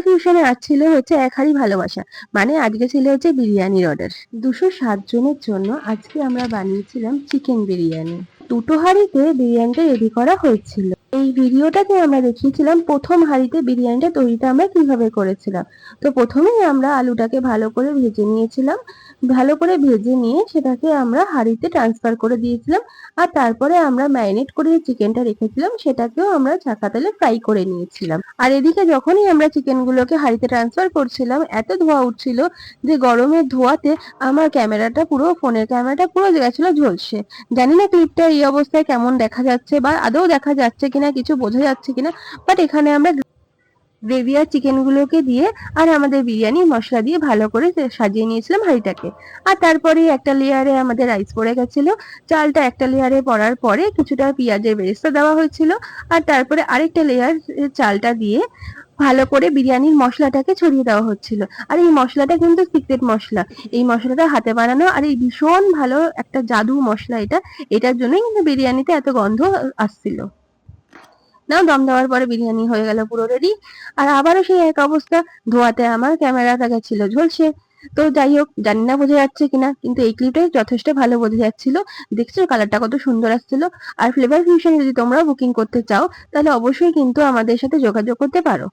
ফিউশনে আজ ছিল হচ্ছে এক হাঁড়ি ভালোবাসা, মানে আজকে ছিল হচ্ছে বিরিয়ানির অর্ডার। 207 জনের জন্য আজকে আমরা বানিয়েছিলাম চিকেন বিরিয়ানি। দুটো হাঁড়িতে বিরিয়ানিটা রেডি করা হয়েছিল। এই ভিডিওটাতে আমরা দেখিয়েছিলাম প্রথম হাঁড়িতে বিরিয়ানিটা তৈরিটা আমরা কিভাবে করেছিলাম। তো প্রথমেই আমরা আলুটাকে ভালো করে ভেজে নিয়েছিলাম। ভালো করে ভেজে নিয়ে সেটাকে আমরা হাঁড়িতে ট্রান্সফার করে দিয়েছিলাম। আর তারপরে আমরা ম্যারিনেট করে যে চিকেনটা রেখেছিলাম সেটাকেও আমরা চাকা তেলে ফ্রাই করে নিয়েছিলাম। আর এদিকে যখনই আমরা চিকেন গুলোকে হাঁড়িতে ট্রান্সফার করছিলাম, এত ধোঁয়া উঠছিল যে গরমের ধোঁয়াতে আমার ক্যামেরাটা পুরো, ফোনের ক্যামেরাটা পুরো গেছিল ঝলসে। জানি না ক্লিপটা এই অবস্থায় কেমন দেখা যাচ্ছে বা আদৌ দেখা যাচ্ছে কিনা, কিছু বোঝা যাচ্ছে কিনা। বাট এখানে আমরা গ্রেভি আর চিকেন গুলোকে দিয়ে আর আমাদের বিরিয়ানি মশলা দিয়ে ভালো করে সাজিয়ে নিয়েছিলাম হাঁড়িটাকে। আর তারপরে একটা লেয়ারে আমাদের রাইস পড়ে গেছিল। চালটা একটা লেয়ারে পড়ার পরে কিছুটা পেঁয়াজের বেরেস্তা দেওয়া হয়েছিল। আর তারপরে আরেকটা লেয়ার চালটা দিয়ে ভালো করে বিরিয়ানির মশলাটাকে ছড়িয়ে দেওয়া হচ্ছিল। আর এই মশলাটা কিন্তু সিক্রেট মশলা। এই মশলাটা হাতে বানানো, আর এই ভীষণ ভালো একটা জাদু মশলা এটা। এটার জন্যই কিন্তু বিরিয়ানিতে এত গন্ধ আসছিল। নাও, দম দেওয়ার পরে বিরিয়ানি হয়ে গেল পুরো রেডি। আর আবারও সেই এক অবস্থা, ধোয়াতে আমার ক্যামেরাটা গেছিল ঝলসে। তো যাই হোক, জানি না বোঝা যাচ্ছে কিনা, কিন্তু এই ক্লিপটাই যথেষ্ট ভালো বোঝা যাচ্ছিল। দেখছো কালারটা কত সুন্দর আসছিল। আর ফ্লেভার ফিউশন যদি তোমরা বুকিং করতে চাও তাহলে অবশ্যই কিন্তু আমাদের সাথে যোগাযোগ করতে পারো।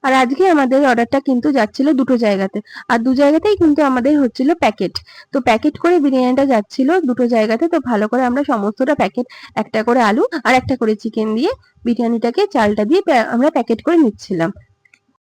আর আজকে আমাদের অর্ডারটা কিন্তু যাচ্ছিল দুটো জায়গাতে। আর দু জায়গাতেই কিন্তু আমাদের হচ্ছিল প্যাকেট। তো প্যাকেট করে বিরিয়ানিটা যাচ্ছিল দুটো জায়গাতে। তো ভালো করে আমরা সমস্তটা প্যাকেট, একটা করে আলু আর একটা করে চিকেন দিয়ে বিরিয়ানিটাকে চালটা দিয়ে আমরা প্যাকেট করে নিচ্ছিলাম।